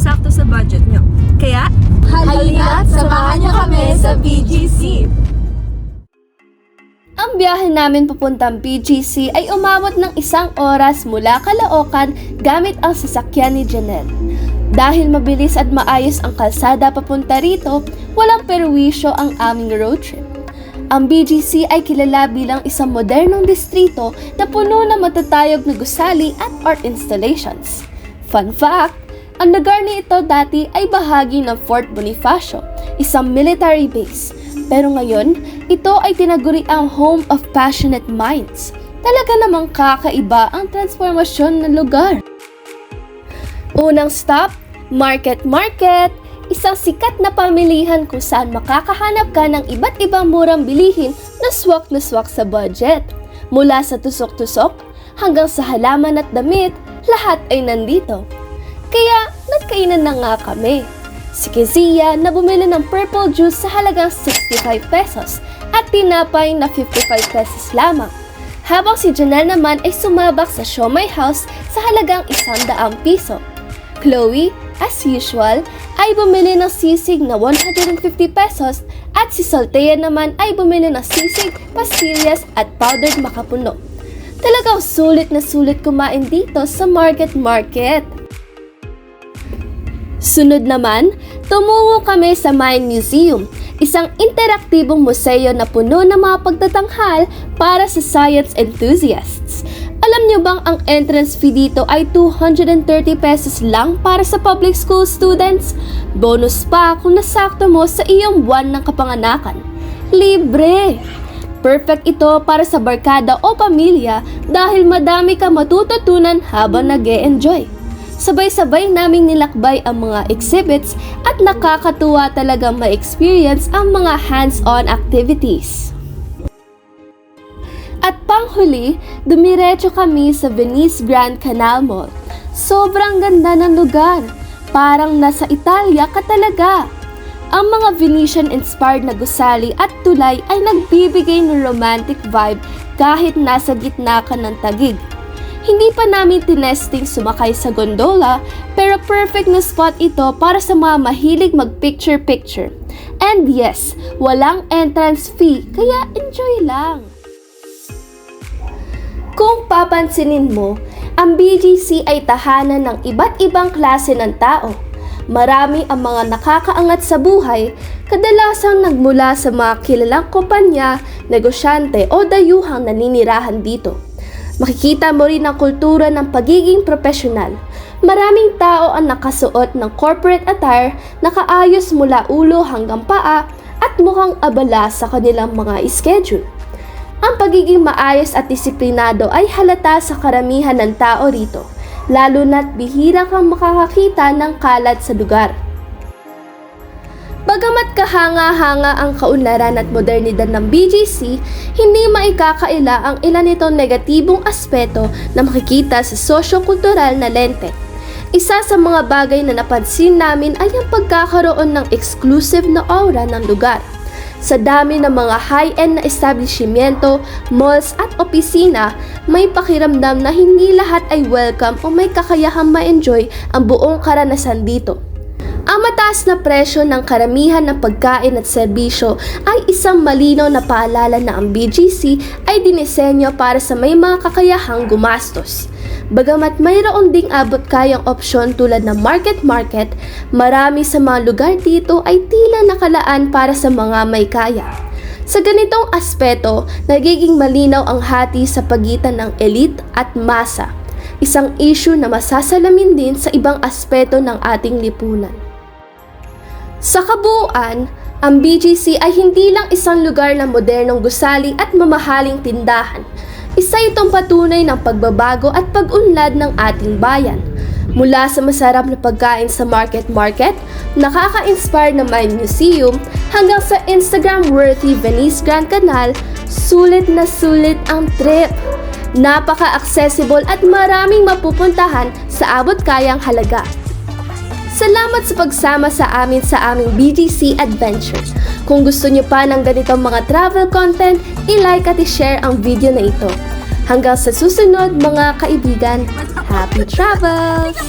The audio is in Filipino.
sakto sa budget nyo. Kaya, Halina't samahan niyo kami sa BGC! Ang biyahe namin papuntang BGC ay umabot ng 1 oras mula Caloocan gamit ang sasakyan ni Janelle. Dahil mabilis at maayos ang kalsada papunta rito, walang perwisyo ang aming road trip. Ang BGC ay kilala bilang isang modernong distrito na puno ng matatayog na gusali at art installations. Fun fact, ang lugar nito dati ay bahagi ng Fort Bonifacio, isang military base. Pero ngayon, ito ay tinaguri ang home of passionate minds. Talaga namang kakaiba ang transformasyon ng lugar. Unang stop, Market Market, isang sikat na pamilihan kung saan makakahanap ka ng iba't ibang murang bilihin na swak sa budget. Mula sa tusok-tusok hanggang sa halaman at damit, lahat ay nandito. Kaya nagkainan na nga kami. Si Kezia na bumili ng purple juice sa halagang 65 pesos at tinapay na 55 pesos lamang. Habang si Janelle naman ay sumabak sa Siomai House sa halagang 100 piso. Chloe, as usual, ay bumili ng sisig na 150 pesos at si Saltea naman ay bumili ng sisig, pastillas at powdered makapuno. Talagang sulit na sulit kumain dito sa Market Market. Sunod naman, tumungo kami sa Mine Museum, isang interaktibong museo na puno ng mga pagtatanghal para sa science enthusiasts. Alam niyo bang ang entrance fee dito ay 230 pesos lang para sa public school students? Bonus pa kung nasakto mo sa iyong buwan ng kapanganakan. Libre! Perfect ito para sa barkada o pamilya dahil madami ka matututunan habang nag-e-enjoy. Sabay-sabay naming nilakbay ang mga exhibits at nakakatuwa talagang ma-experience ang mga hands-on activities. At panghuli, dumiretso kami sa Venice Grand Canal Mall. Sobrang ganda ng lugar. Parang nasa Italia ka talaga. Ang mga Venetian-inspired na gusali at tulay ay nagbibigay ng romantic vibe kahit nasa gitna ka ng tagig. Hindi pa namin tinesting sumakay sa gondola, pero perfect na spot ito para sa mga mahilig mag-picture-picture. And yes, walang entrance fee, kaya enjoy lang. Kung papansinin mo, ang BGC ay tahanan ng iba't ibang klase ng tao. Marami ang mga nakakaangat sa buhay, kadalasang nagmula sa mga kilalang kumpanya, negosyante o dayuhang naninirahan dito. Makikita mo rin ang kultura ng pagiging profesional. Maraming tao ang nakasuot ng corporate attire, nakaayos mula ulo hanggang paa at mukhang abala sa kanilang mga schedule. Ang pagiging maayos at disiplinado ay halata sa karamihan ng tao rito, lalo na't bihira kang makakakita ng kalat sa lugar. Bagamat kahanga-hanga ang kaunlaran at modernidad ng BGC, hindi maikakaila ang ilan nitong negatibong aspeto na makikita sa sosyo-kultural na lente. Isa sa mga bagay na napansin namin ay ang pagkakaroon ng exclusive na aura ng lugar. Sa dami ng mga high-end na establishmento, malls at opisina, may pakiramdam na hindi lahat ay welcome o may kakayahang ma-enjoy ang buong karanasan dito. Ang mataas na presyo ng karamihan ng pagkain at serbisyo ay isang malinaw na paalala na ang BGC ay dinisenyo para sa may mga kakayahang gumastos. Bagamat mayroon ding abot kayang opsyon tulad ng Market Market, marami sa mga lugar dito ay tila nakalaan para sa mga may kaya. Sa ganitong aspeto, nagiging malinaw ang hati sa pagitan ng elite at masa, isang issue na masasalamin din sa ibang aspeto ng ating lipunan. Sa kabuuan, ang BGC ay hindi lang isang lugar ng modernong gusali at mamahaling tindahan. Isa itong patunay ng pagbabago at pag-unlad ng ating bayan. Mula sa masarap na pagkain sa Market Market, nakaka-inspire na Mine Museum, hanggang sa Instagram-worthy Venice Grand Canal, sulit na sulit ang trip. Napaka-accessible at maraming mapupuntahan sa abot kayang halaga. Salamat sa pagsama sa aming BGC Adventure. Kung gusto niyo pa ng ganitong mga travel content, i-like at i-share ang video na ito. Hanggang sa susunod mga kaibigan, happy travels!